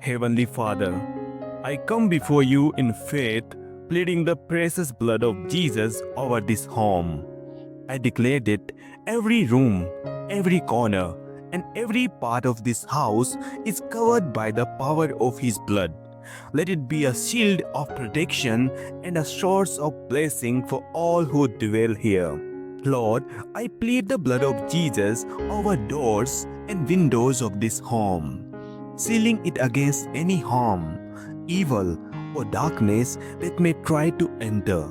Heavenly Father, I come before you in faith, pleading the precious blood of Jesus over this home. I declare that every room, every corner, and every part of this house is covered by the power of His blood. Let it be a shield of protection and a source of blessing for all who dwell here. Lord, I plead the blood of Jesus over doors and windows of this home, sealing it against any harm, evil, or darkness that may try to enter.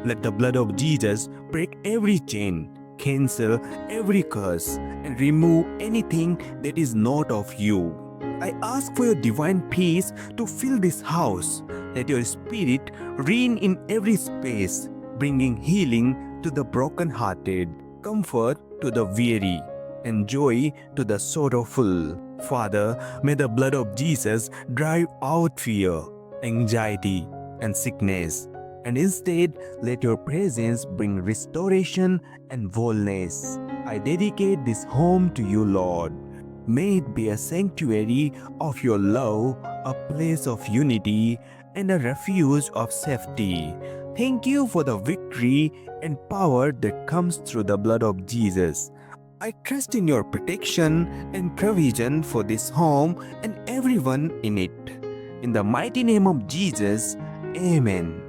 Let the blood of Jesus break every chain, cancel every curse, and remove anything that is not of you. I ask for your divine peace to fill this house. Let your spirit reign in every space, bringing healing to the brokenhearted, comfort to the weary, and joy to the sorrowful. Father, may the blood of Jesus drive out fear, anxiety, and sickness, and instead let your presence bring restoration and wholeness. I dedicate this home to you, Lord. May it be a sanctuary of your love, a place of unity, and a refuge of safety. Thank you for the victory and power that comes through the blood of Jesus. I trust in your protection and provision for this home and everyone in it. In the mighty name of Jesus, Amen.